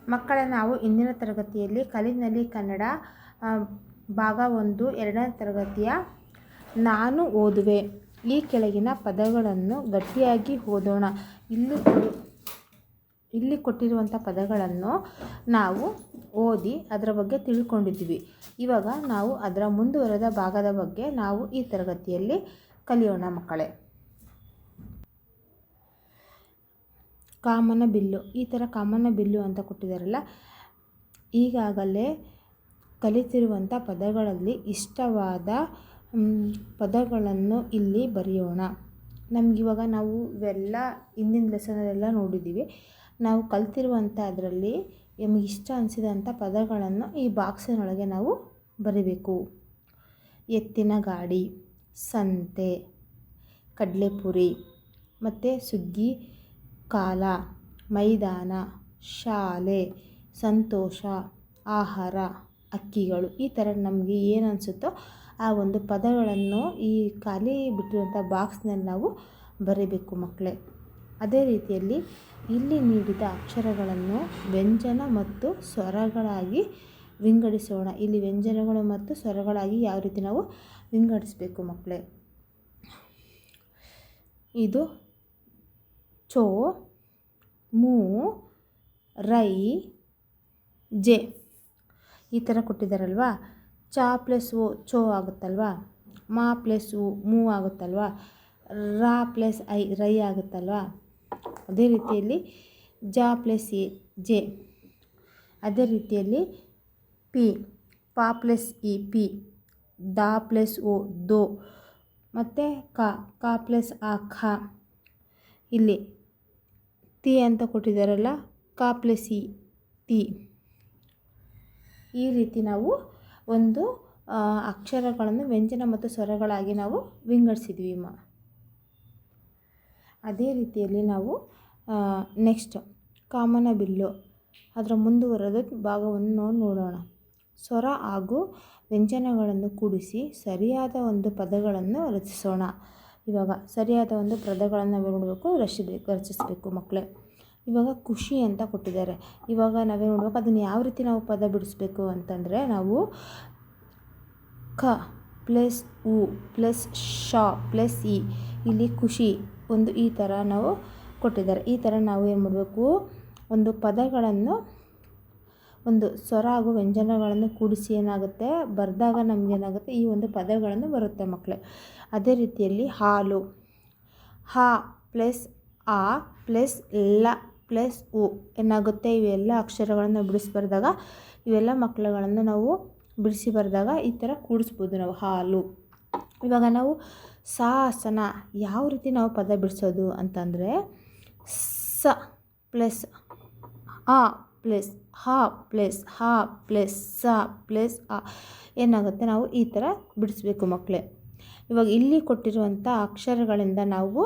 ಮಕ್ಕಳೇ, ನಾವು ಇಂದಿನ ತರಗತಿಯಲ್ಲಿ ಕಲಿನಲ್ಲಿ ಕನ್ನಡ ಭಾಗ 1 2ನೇ ತರಗತಿಯ ನಾನು ಓದುವೆ ಈ ಕೆಳಗಿನ ಪದಗಳನ್ನು ಗಟ್ಟಿಯಾಗಿ ಓದೋಣ. ಇಲ್ಲಿ ಕೊಟ್ಟಿರುವಂಥ ಪದಗಳನ್ನು ನಾವು ಓದಿ ಅದರ ಬಗ್ಗೆ ತಿಳ್ಕೊಂಡಿದ್ದೀವಿ. ಇವಾಗ ನಾವು ಅದರ ಮುಂದುವರೆದ ಭಾಗದ ಬಗ್ಗೆ ನಾವು ಈ ತರಗತಿಯಲ್ಲಿ ಕಲಿಯೋಣ ಮಕ್ಕಳೇ. ಕಾಮನ ಬಿಲ್ಲು. ಈ ಥರ ಕಾಮನ ಬಿಲ್ಲು ಅಂತ ಕೊಟ್ಟಿದ್ದಾರಲ್ಲ, ಈಗಾಗಲೇ ಕಲಿತಿರುವಂಥ ಪದಗಳಲ್ಲಿ ಇಷ್ಟವಾದ ಪದಗಳನ್ನು ಇಲ್ಲಿ ಬರೆಯೋಣ. ನಮಗಿವಾಗ ನಾವು ಇವೆಲ್ಲ ಹಿಂದಿನ ಲೆಸನಲ್ಲೆಲ್ಲ ನೋಡಿದ್ದೀವಿ. ನಾವು ಕಲಿತಿರುವಂಥ ಅದರಲ್ಲಿ ನಮಗೆ ಇಷ್ಟ ಅನಿಸಿದಂಥ ಪದಗಳನ್ನು ಈ ಬಾಕ್ಸಿನೊಳಗೆ ನಾವು ಬರೀಬೇಕು. ಎತ್ತಿನ ಗಾಡಿ, ಸಂತೆ, ಕಡಲೆಪುರಿ, ಮತ್ತು ಸುಗ್ಗಿ ಕಾಲ, ಮೈದಾನ, ಶಾಲೆ, ಸಂತೋಷ, ಆಹಾರ, ಅಕ್ಕಿಗಳು. ಈ ಥರ ನಮಗೆ ಏನು ಅನಿಸುತ್ತೋ ಆ ಒಂದು ಪದಗಳನ್ನು ಈ ಖಾಲಿ ಬಿಟ್ಟಿರುವಂಥ ಬಾಕ್ಸ್ನಲ್ಲಿ ನಾವು ಬರೀಬೇಕು ಮಕ್ಕಳೇ. ಅದೇ ರೀತಿಯಲ್ಲಿ ಇಲ್ಲಿ ನೀಡಿದ ಅಕ್ಷರಗಳನ್ನು ವ್ಯಂಜನ ಮತ್ತು ಸ್ವರಗಳಾಗಿ ವಿಂಗಡಿಸೋಣ. ಇಲ್ಲಿ ವ್ಯಂಜನಗಳು ಮತ್ತು ಸ್ವರಗಳಾಗಿ ಯಾವ ರೀತಿ ನಾವು ವಿಂಗಡಿಸಬೇಕು ಮಕ್ಕಳೇ. ಇದು ಚೋ, ಮೂ, ರೈ, ಜೆ ಈ ಥರ ಕೊಟ್ಟಿದ್ದಾರಲ್ವ. ಚ ಪ್ಲಸ್ ಓ ಚೋ ಆಗುತ್ತಲ್ವ, ಮಾ ಪ್ಲಸ್ ಉ ಮೂ ಆಗುತ್ತಲ್ವ, ರಾ ಪ್ಲಸ್ ಐ ರೈ ಆಗುತ್ತಲ್ವ. ಅದೇ ರೀತಿಯಲ್ಲಿ ಜ ಪ್ಲಸ್ ಎ ಜೆ. ಅದೇ ರೀತಿಯಲ್ಲಿ ಪಿ, ಪಾ ಪ್ಲಸ್ ಇ ಪಿ, ದಾ ಪ್ಲಸ್ ಓ ದೋ, ಮತ್ತು ಕ ಪ್ಲಸ್ ಆ ಖ. ಇಲ್ಲಿ ತಿ ಅಂತ ಕೊಟ್ಟಿದ್ದಾರಲ್ಲ, ಕ ಪ್ಲಸ್ ಇ ತಿ. ಈ ರೀತಿ ನಾವು ಒಂದು ಅಕ್ಷರಗಳನ್ನು ವ್ಯಂಜನ ಮತ್ತು ಸ್ವರಗಳಾಗಿ ನಾವು ವಿಂಗಡಿಸಿದ್ವಿ. ಅದೇ ರೀತಿಯಲ್ಲಿ ನಾವು ನೆಕ್ಸ್ಟ್ ಕಾಮನ ಬಿಲ್ಲು ಅದರ ಮುಂದುವರೆದ ಭಾಗವನ್ನು ನೋಡೋಣ. ಸ್ವರ ಹಾಗೂ ವ್ಯಂಜನಗಳನ್ನು ಕೂಡಿಸಿ ಸರಿಯಾದ ಒಂದು ಪದಗಳನ್ನು ರಚಿಸೋಣ. ಇವಾಗ ಸರಿಯಾದ ಒಂದು ಪದಗಳನ್ನು ನಾವೇನು ಮಾಡಬೇಕು, ರಚಿಸಬೇಕು ಮಕ್ಕಳೇ. ಇವಾಗ ಖುಷಿ ಅಂತ ಕೊಟ್ಟಿದ್ದಾರೆ. ಇವಾಗ ನಾವೇನು ಮಾಡಬೇಕು, ಅದನ್ನು ಯಾವ ರೀತಿ ನಾವು ಪದ ಬಿಡಿಸ್ಬೇಕು ಅಂತಂದರೆ, ನಾವು ಕ ಪ್ಲಸ್ ಉ ಪ್ಲಸ್ ಶ ಪ್ಲಸ್ ಇ. ಇಲ್ಲಿ ಖುಷಿ ಒಂದು ಈ ಥರ ನಾವು ಕೊಟ್ಟಿದ್ದಾರೆ. ಈ ಥರ ನಾವು ಏನು ಮಾಡಬೇಕು, ಒಂದು ಪದಗಳನ್ನು ಒಂದು ಸ್ವರ ಹಾಗೂ ವ್ಯಂಜನಗಳನ್ನು ಕೂಡಿಸಿ ಏನಾಗುತ್ತೆ ಬರೆದಾಗ ನಮಗೇನಾಗುತ್ತೆ ಈ ಒಂದು ಪದಗಳನ್ನು ಬರುತ್ತೆ ಮಕ್ಕಳೇ. ಅದೇ ರೀತಿಯಲ್ಲಿ ಹಾಲು, ಹ ಪ್ಲಸ್ ಆ ಪ್ಲಸ್ ಲ ಪ್ಲಸ್ ಉ ಏನಾಗುತ್ತೆ, ಇವೆಲ್ಲ ಅಕ್ಷರಗಳನ್ನು ಬಿಡಿಸಿ ಬರೆದಾಗ ಇವೆಲ್ಲ ಮಕ್ಕಳುಗಳನ್ನು ನಾವು ಬಿಡಿಸಿ ಬರೆದಾಗ ಈ ಥರ ಕೂಡಿಸ್ಬೋದು ನಾವು ಹಾಲು. ಇವಾಗ ನಾವು ಶಾಸನ ಯಾವ ರೀತಿ ನಾವು ಪದ ಬಿಡಿಸೋದು ಅಂತಂದರೆ, ಸ ಪ್ಲಸ್ ಆ ಪ್ಲಸ್ ಹ ಪ್ಲಸ್ ಹ ಪ್ಲಸ್ ಸ ಪ್ಲಸ್ ಆ ಏನಾಗುತ್ತೆ ನಾವು ಈ ಥರ ಬಿಡಿಸ್ಬೇಕು ಮಕ್ಕಳೇ. ಇವಾಗ ಇಲ್ಲಿ ಕೊಟ್ಟಿರುವಂಥ ಅಕ್ಷರಗಳಿಂದ ನಾವು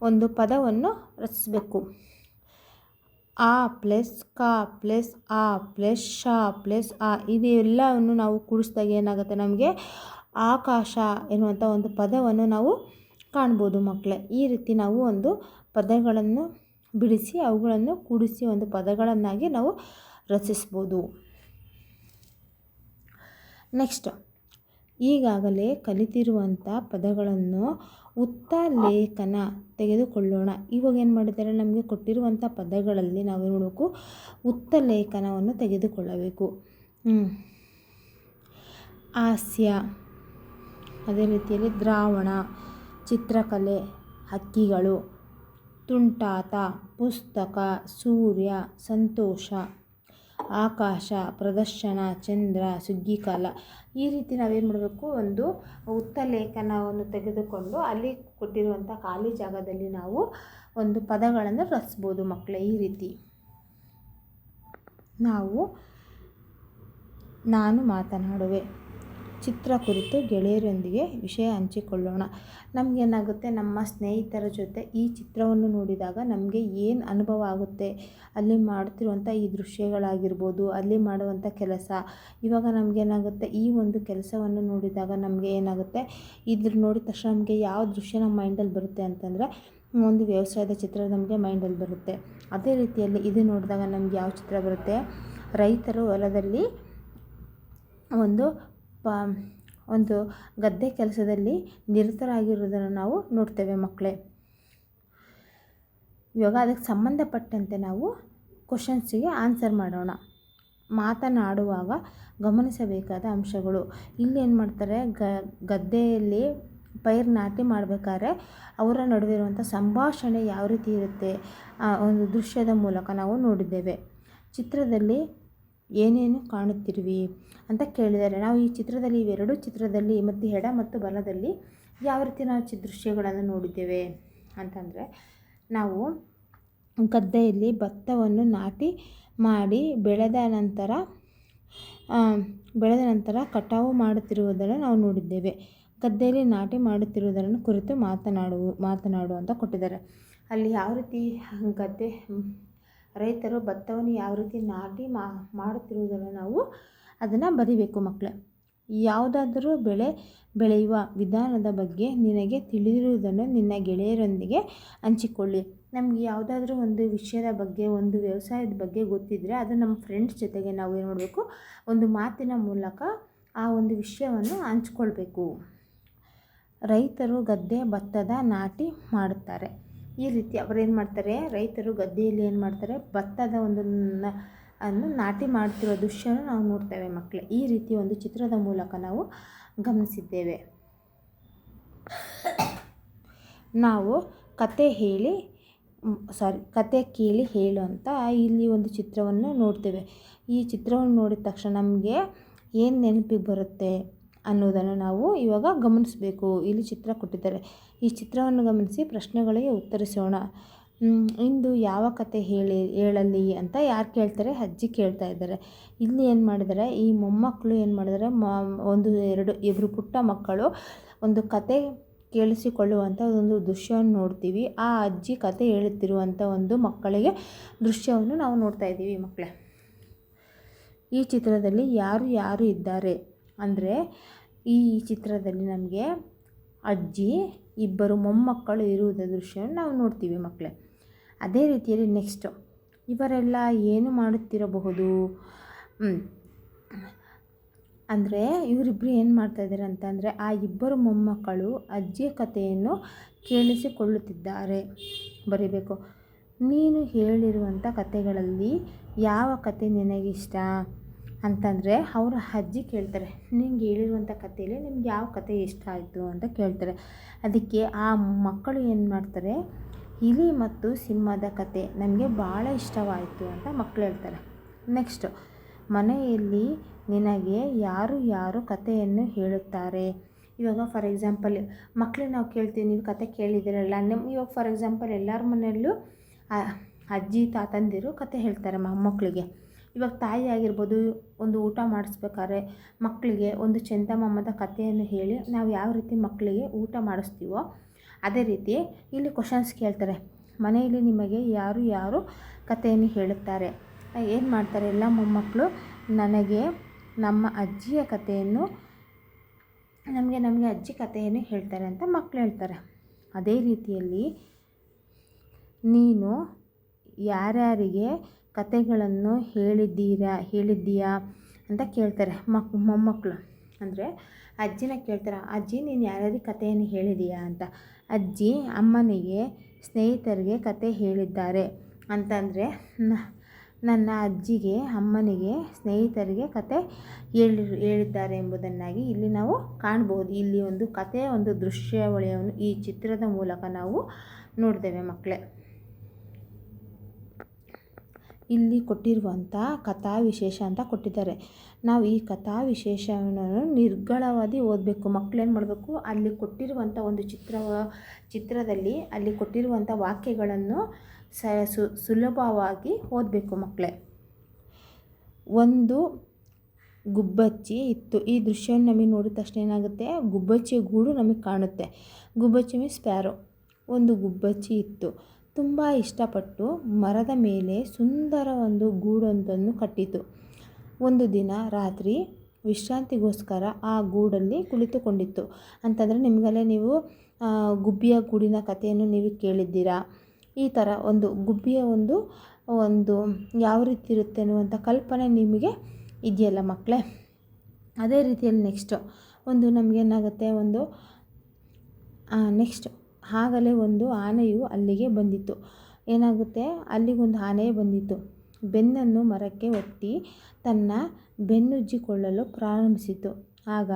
ಒಂದು ಪದವನ್ನು ರಚಿಸಬೇಕು. ಆ ಪ್ಲಸ್ ಕ ಪ್ಲಸ್ ಆ ಪ್ಲಸ್ ಶ ಪ್ಲಸ್ ಆ ಇದೆಲ್ಲವನ್ನು ನಾವು ಕೂಡಿಸಿದಾಗ ಏನಾಗುತ್ತೆ, ನಮಗೆ ಆಕಾಶ ಎನ್ನುವಂಥ ಒಂದು ಪದವನ್ನು ನಾವು ಕಾಣ್ಬೋದು ಮಕ್ಕಳೇ. ಈ ರೀತಿ ನಾವು ಒಂದು ಪದಗಳನ್ನು ಬಿಡಿಸಿ ಅವುಗಳನ್ನು ಕೂಡಿಸಿ ಒಂದು ಪದಗಳನ್ನಾಗಿ ನಾವು ರಚಿಸ್ಬೋದು. ನೆಕ್ಸ್ಟ್, ಈಗಾಗಲೇ ಕಲಿತಿರುವಂಥ ಪದಗಳನ್ನು ಉತ್ತಲೇಖನ ತೆಗೆದುಕೊಳ್ಳೋಣ. ಇವಾಗ ಏನು ಮಾಡಿದ್ದಾರೆ, ನಮಗೆ ಕೊಟ್ಟಿರುವಂಥ ಪದಗಳಲ್ಲಿ ನಾವೇನು ಮಾಡಬೇಕು, ಉತ್ತಲೇಖನವನ್ನು ತೆಗೆದುಕೊಳ್ಳಬೇಕು. ಹಾಸ್ಯ, ಅದೇ ರೀತಿಯಲ್ಲಿ ದ್ರಾವಣ, ಚಿತ್ರಕಲೆ, ಹಕ್ಕಿಗಳು, ತುಂಟಾಟ, ಪುಸ್ತಕ, ಸೂರ್ಯ, ಸಂತೋಷ, ಆಕಾಶ, ಪ್ರದರ್ಶನ, ಚಂದ್ರ, ಸುಗ್ಗಿಕಾಲ. ಈ ರೀತಿ ನಾವೇನು ಮಾಡಬೇಕು, ಒಂದು ಉತ್ತಲೇಖನವನ್ನು ತೆಗೆದುಕೊಂಡು ಅಲ್ಲಿ ಕೊಟ್ಟಿರುವಂಥ ಖಾಲಿ ಜಾಗದಲ್ಲಿ ನಾವು ಒಂದು ಪದಗಳನ್ನು ರಚಿಸ್ಬೋದು ಮಕ್ಕಳೇ. ಈ ರೀತಿ ನಾನು ಮಾತನಾಡುವೆ ಚಿತ್ರ ಕುರಿತು ಗೆಳೆಯರೊಂದಿಗೆ ವಿಷಯ ಹಂಚಿಕೊಳ್ಳೋಣ. ನಮಗೇನಾಗುತ್ತೆ, ನಮ್ಮ ಸ್ನೇಹಿತರ ಜೊತೆ ಈ ಚಿತ್ರವನ್ನು ನೋಡಿದಾಗ ನಮಗೆ ಏನು ಅನುಭವ ಆಗುತ್ತೆ, ಅಲ್ಲಿ ಮಾಡ್ತಿರುವಂಥ ಈ ದೃಶ್ಯಗಳಾಗಿರ್ಬೋದು, ಅಲ್ಲಿ ಮಾಡುವಂಥ ಕೆಲಸ. ಇವಾಗ ನಮಗೇನಾಗುತ್ತೆ, ಈ ಒಂದು ಕೆಲಸವನ್ನು ನೋಡಿದಾಗ ನಮಗೆ ಏನಾಗುತ್ತೆ, ಇದ್ರ ನೋಡಿದ ತಕ್ಷಣ ನಮಗೆ ಯಾವ ದೃಶ್ಯ ನಮ್ಮ ಮೈಂಡಲ್ಲಿ ಬರುತ್ತೆ ಅಂತಂದರೆ, ಒಂದು ವ್ಯವಸಾಯದ ಚಿತ್ರ ನಮಗೆ ಮೈಂಡಲ್ಲಿ ಬರುತ್ತೆ. ಅದೇ ರೀತಿಯಲ್ಲಿ ಇದು ನೋಡಿದಾಗ ನಮ್ಗೆ ಯಾವ ಚಿತ್ರ ಬರುತ್ತೆ, ರೈತರು ಹೊಲದಲ್ಲಿ ಒಂದು ಗದ್ದೆ ಕೆಲಸದಲ್ಲಿ ನಿರತರಾಗಿರೋದನ್ನು ನಾವು ನೋಡ್ತೇವೆ ಮಕ್ಕಳೇ. ಇವಾಗ ಅದಕ್ಕೆ ಸಂಬಂಧಪಟ್ಟಂತೆ ನಾವು ಕ್ವಶನ್ಸಿಗೆ ಆನ್ಸರ್ ಮಾಡೋಣ. ಮಾತನಾಡುವಾಗ ಗಮನಿಸಬೇಕಾದ ಅಂಶಗಳು. ಇಲ್ಲಿ ಏನು ಮಾಡ್ತಾರೆ, ಗದ್ದೆಯಲ್ಲಿ ಪೈರು ನಾಟಿ ಮಾಡಬೇಕಾದ್ರೆ ಅವರ ನಡುವೆ ಇರುವಂಥ ಸಂಭಾಷಣೆ ಯಾವ ರೀತಿ ಇರುತ್ತೆ ಒಂದು ದೃಶ್ಯದ ಮೂಲಕ ನಾವು ನೋಡಿದ್ದೇವೆ. ಚಿತ್ರದಲ್ಲಿ ಏನೇನು ಕಾಣುತ್ತಿರುವಿ ಅಂತ ಕೇಳಿದ್ದಾರೆ. ನಾವು ಈ ಚಿತ್ರದಲ್ಲಿ ಇವೆರಡು ಚಿತ್ರದಲ್ಲಿ ಮತ್ತು ಎಡ ಮತ್ತು ಬಲದಲ್ಲಿ ಯಾವ ರೀತಿ ನಾವು ದೃಶ್ಯಗಳನ್ನು ನೋಡಿದ್ದೇವೆ ಅಂತಂದರೆ, ನಾವು ಗದ್ದೆಯಲ್ಲಿ ಭತ್ತವನ್ನು ನಾಟಿ ಮಾಡಿ ಬೆಳೆದ ನಂತರ ಕಟಾವು ಮಾಡುತ್ತಿರುವುದನ್ನು ನಾವು ನೋಡಿದ್ದೇವೆ. ಗದ್ದೆಯಲ್ಲಿ ನಾಟಿ ಮಾಡುತ್ತಿರುವುದನ್ನು ಕುರಿತು ಮಾತನಾಡು ಅಂತ ಕೊಟ್ಟಿದ್ದಾರೆ. ಅಲ್ಲಿ ಯಾವ ರೀತಿ ರೈತರು ಭತ್ತವನ್ನು ಯಾವ ರೀತಿ ನಾಟಿ ಮಾಡುತ್ತಿರುವುದನ್ನು ನಾವು ಅದನ್ನು ಬರಿಬೇಕು ಮಕ್ಕಳೇ. ಯಾವುದಾದರೂ ಬೆಳೆ ಬೆಳೆಯುವ ವಿಧಾನದ ಬಗ್ಗೆ ನಿನಗೆ ತಿಳಿದಿರುವುದನ್ನು ನಿನ್ನ ಗೆಳೆಯರೊಂದಿಗೆ ಹಂಚಿಕೊಳ್ಳಿ. ನಮಗೆ ಯಾವುದಾದ್ರೂ ಒಂದು ವಿಷಯದ ಬಗ್ಗೆ, ಒಂದು ವ್ಯವಸಾಯದ ಬಗ್ಗೆ ಗೊತ್ತಿದ್ದರೆ ಅದು ನಮ್ಮ ಫ್ರೆಂಡ್ಸ್ ಜೊತೆಗೆ ನಾವು ಏನು ಮಾಡಬೇಕು, ಒಂದು ಮಾತಿನ ಮೂಲಕ ಆ ಒಂದು ವಿಷಯವನ್ನು ಹಂಚ್ಕೊಳ್ಬೇಕು. ರೈತರು ಭತ್ತದ ನಾಟಿ ಮಾಡುತ್ತಾರೆ. ಈ ರೀತಿ ಅವರೇನು ಮಾಡ್ತಾರೆ, ರೈತರು ಗದ್ದೆಯಲ್ಲಿ ಏನು ಮಾಡ್ತಾರೆ, ಭತ್ತದ ಅನ್ನು ನಾಟಿ ಮಾಡ್ತಿರೋ ದೃಶ್ಯವನ್ನು ನಾವು ನೋಡ್ತೇವೆ ಮಕ್ಕಳೇ. ಈ ರೀತಿ ಒಂದು ಚಿತ್ರದ ಮೂಲಕ ನಾವು ಗಮನಿಸಿದ್ದೇವೆ. ನಾವು ಕತೆ ಕೇಳಿ ಹೇಳು ಅಂತ ಇಲ್ಲಿ ಒಂದು ಚಿತ್ರವನ್ನು ನೋಡ್ತೇವೆ. ಈ ಚಿತ್ರವನ್ನು ನೋಡಿದ ತಕ್ಷಣ ನಮಗೆ ಏನು ನೆನಪಿಗೆ ಬರುತ್ತೆ ಅನ್ನೋದನ್ನು ನಾವು ಇವಾಗ ಗಮನಿಸಬೇಕು. ಇಲ್ಲಿ ಚಿತ್ರ ಕೊಟ್ಟಿದ್ದಾರೆ. ಈ ಚಿತ್ರವನ್ನು ಗಮನಿಸಿ ಪ್ರಶ್ನೆಗಳಿಗೆ ಉತ್ತರಿಸೋಣ. ಇಂದು ಯಾವ ಕತೆ ಹೇಳಲಿ ಅಂತ ಯಾರು ಕೇಳ್ತಾರೆ, ಅಜ್ಜಿ ಕೇಳ್ತಾ ಇದ್ದಾರೆ. ಇಲ್ಲಿ ಏನು ಮಾಡಿದ್ದಾರೆ, ಈ ಮೊಮ್ಮಕ್ಕಳು ಏನು ಮಾಡಿದ್ದಾರೆ, ಇಬ್ಬರು ಪುಟ್ಟ ಮಕ್ಕಳು ಒಂದು ಕತೆ ಕೇಳಿಸಿಕೊಳ್ಳುವಂಥ ಒಂದು ದೃಶ್ಯವನ್ನು ನೋಡ್ತೀವಿ. ಆ ಅಜ್ಜಿ ಕತೆ ಹೇಳುತ್ತಿರುವಂಥ ಒಂದು ಮಕ್ಕಳಿಗೆ ದೃಶ್ಯವನ್ನು ನಾವು ನೋಡ್ತಾ ಇದ್ದೀವಿ ಮಕ್ಕಳೇ. ಈ ಚಿತ್ರದಲ್ಲಿ ಯಾರು ಇದ್ದಾರೆ ಅಂದರೆ, ಈ ಚಿತ್ರದಲ್ಲಿ ನಮಗೆ ಅಜ್ಜಿ, ಇಬ್ಬರು ಮೊಮ್ಮಕ್ಕಳು ಇರುವುದ ದೃಶ್ಯವನ್ನು ನಾವು ನೋಡ್ತೀವಿ ಮಕ್ಕಳೇ. ಅದೇ ರೀತಿಯಲ್ಲಿ ನೆಕ್ಸ್ಟು ಇವರೆಲ್ಲ ಏನು ಮಾಡುತ್ತಿರಬಹುದು ಅಂದರೆ, ಇವರಿಬ್ಬರು ಏನು ಮಾಡ್ತಾಯಿದ್ದಾರೆ ಅಂತಂದರೆ, ಆ ಇಬ್ಬರು ಮೊಮ್ಮಕ್ಕಳು ಅಜ್ಜಿಯ ಕಥೆಯನ್ನು ಕೇಳಿಸಿಕೊಳ್ಳುತ್ತಿದ್ದಾರೆ. ಬರೀಬೇಕು. ನೀನು ಹೇಳಿರುವಂಥ ಕಥೆಗಳಲ್ಲಿ ಯಾವ ಕತೆ ನಿನಗಿಷ್ಟ ಅಂತಂದರೆ, ಅವರ ಅಜ್ಜಿ ಕೇಳ್ತಾರೆ, ನಿಂಗೆ ಹೇಳಿರುವಂಥ ಕಥೆಯಲ್ಲಿ ನಿಮ್ಗೆ ಯಾವ ಕತೆ ಇಷ್ಟ ಆಯಿತು ಅಂತ ಕೇಳ್ತಾರೆ. ಅದಕ್ಕೆ ಆ ಮಕ್ಕಳು ಏನು ಮಾಡ್ತಾರೆ, ಇಲಿ ಮತ್ತು ಸಿಂಹದ ಕತೆ ನಮಗೆ ಭಾಳ ಇಷ್ಟವಾಯಿತು ಅಂತ ಮಕ್ಕಳು ಹೇಳ್ತಾರೆ. ನೆಕ್ಸ್ಟು, ಮನೆಯಲ್ಲಿ ನಿನಗೆ ಯಾರು ಕಥೆಯನ್ನು ಹೇಳುತ್ತಾರೆ. ಇವಾಗ ಫಾರ್ ಎಕ್ಸಾಂಪಲ್ ಮಕ್ಕಳಿಗೆ ನಾವು ಕೇಳ್ತೀವಿ, ನೀವು ಕತೆ ಕೇಳಿದ್ದೀರಲ್ಲ. ಇವಾಗ ಫಾರ್ ಎಕ್ಸಾಂಪಲ್ ಎಲ್ಲರ ಮನೆಯಲ್ಲೂ ಅಜ್ಜಿ ತಾತಂದಿರು ಕತೆ ಹೇಳ್ತಾರೆ ಮೊಮ್ಮಕ್ಕಳಿಗೆ. ಇವಾಗ ತಾಯಿ ಆಗಿರ್ಬೋದು, ಒಂದು ಊಟ ಮಾಡಿಸ್ಬೇಕಾದ್ರೆ ಮಕ್ಕಳಿಗೆ ಒಂದು ಚಂದಮಾಮದ ಕಥೆಯನ್ನು ಹೇಳಿ ನಾವು ಯಾವ ರೀತಿ ಮಕ್ಕಳಿಗೆ ಊಟ ಮಾಡಿಸ್ತೀವೋ ಅದೇ ರೀತಿ ಇಲ್ಲಿ ಕ್ವಶನ್ಸ್ ಕೇಳ್ತಾರೆ. ಮನೆಯಲ್ಲಿ ನಿಮಗೆ ಯಾರು ಕಥೆಯನ್ನು ಹೇಳುತ್ತಾರೆ. ಏನು ಮಾಡ್ತಾರೆ ಎಲ್ಲ ಮೊಮ್ಮಕ್ಕಳು, ನನಗೆ ನಮ್ಮ ಅಜ್ಜಿಯ ಕಥೆಯನ್ನು ನಮಗೆ ಅಜ್ಜಿ ಕಥೆಯನ್ನು ಹೇಳ್ತಾರೆ ಅಂತ ಮಕ್ಕಳು ಹೇಳ್ತಾರೆ. ಅದೇ ರೀತಿಯಲ್ಲಿ ನೀನು ಯಾರ್ಯಾರಿಗೆ ಕಥೆಗಳನ್ನು ಹೇಳಿದ್ದೀಯಾ ಅಂತ ಕೇಳ್ತಾರೆ ಮೊಮ್ಮಕ್ಕಳು. ಅಂದರೆ ಅಜ್ಜಿನ ಕೇಳ್ತಾರೆ, ಅಜ್ಜಿ ನೀನು ಯಾರ್ಯಾರಿಗೆ ಕಥೆಯನ್ನು ಹೇಳಿದೀಯಾ ಅಂತ. ಅಜ್ಜಿ ಅಮ್ಮನಿಗೆ, ಸ್ನೇಹಿತರಿಗೆ ಕತೆ ಹೇಳಿದ್ದಾರೆ ಅಂತಂದರೆ, ನನ್ನ ಅಜ್ಜಿಗೆ, ಅಮ್ಮನಿಗೆ, ಸ್ನೇಹಿತರಿಗೆ ಕತೆ ಹೇಳಿದ್ದಾರೆ ಎಂಬುದನ್ನಾಗಿ ಇಲ್ಲಿ ನಾವು ಕಾಣ್ಬೋದು. ಇಲ್ಲಿ ಒಂದು ಕಥೆಯ ಒಂದು ದೃಶ್ಯಾವಳಿಯನ್ನು ಈ ಚಿತ್ರದ ಮೂಲಕ ನಾವು ನೋಡ್ತೇವೆ ಮಕ್ಕಳೇ. ಇಲ್ಲಿ ಕೊಟ್ಟಿರುವಂಥ ಕಥಾ ವಿಶೇಷ ಅಂತ ಕೊಟ್ಟಿದ್ದಾರೆ. ನಾವು ಈ ಕಥಾ ವಿಶೇಷವನ್ನು ನಿರ್ಗಳವಾಗಿ ಓದಬೇಕು. ಮಕ್ಕಳೇನು ಮಾಡಬೇಕು, ಅಲ್ಲಿ ಕೊಟ್ಟಿರುವಂಥ ಒಂದು ಚಿತ್ರದಲ್ಲಿ ಅಲ್ಲಿ ಕೊಟ್ಟಿರುವಂಥ ವಾಕ್ಯಗಳನ್ನು ಸುಲಭವಾಗಿ ಓದಬೇಕು ಮಕ್ಕಳೇ. ಒಂದು ಗುಬ್ಬಚ್ಚಿ ಇತ್ತು. ಈ ದೃಶ್ಯವನ್ನು ನಮಗೆ ನೋಡಿದ ತಕ್ಷಣ ಏನಾಗುತ್ತೆ, ಗುಬ್ಬಚ್ಚಿ ಗೂಡು ನಮಗೆ ಕಾಣುತ್ತೆ. ಗುಬ್ಬಚ್ಚಿ ಮೀನ್ಸ್ ಸ್ಪ್ಯಾರೋ. ಒಂದು ಗುಬ್ಬಚ್ಚಿ ಇತ್ತು. ತುಂಬ ಇಷ್ಟಪಟ್ಟು ಮರದ ಮೇಲೆ ಸುಂದರ ಒಂದು ಗೂಡೊಂದನ್ನು ಕಟ್ಟಿತು. ಒಂದು ದಿನ ರಾತ್ರಿ ವಿಶ್ರಾಂತಿಗೋಸ್ಕರ ಆ ಗೂಡಲ್ಲಿ ಕುಳಿತುಕೊಂಡಿತ್ತು. ಅಂತಂದರೆ ನಿಮಗಲ್ಲೇ ನೀವು ಗುಬ್ಬಿಯ ಗೂಡಿನ ಕಥೆಯನ್ನು ನೀವು ಕೇಳಿದ್ದೀರಾ. ಈ ಥರ ಒಂದು ಗುಬ್ಬಿಯ ಒಂದು ಒಂದು ಯಾವ ರೀತಿ ಇರುತ್ತೆ ಅನ್ನುವಂಥ ಕಲ್ಪನೆ ನಿಮಗೆ ಇದೆಯಲ್ಲ ಮಕ್ಕಳೇ. ಅದೇ ರೀತಿಯಲ್ಲಿ ನೆಕ್ಸ್ಟು ಒಂದು ನಮಗೇನಾಗುತ್ತೆ, ಒಂದು ನೆಕ್ಸ್ಟ್ ಆಗಲೇ ಒಂದು ಆನೆಯು ಅಲ್ಲಿಗೆ ಬಂದಿತ್ತು. ಏನಾಗುತ್ತೆ, ಅಲ್ಲಿಗೊಂದು ಆನೆ ಬಂದಿತ್ತು. ಬೆನ್ನನ್ನು ಮರಕ್ಕೆ ಒತ್ತಿ ತನ್ನ ಬೆನ್ನುಜ್ಜಿಕೊಳ್ಳಲು ಪ್ರಾರಂಭಿಸಿತು. ಆಗ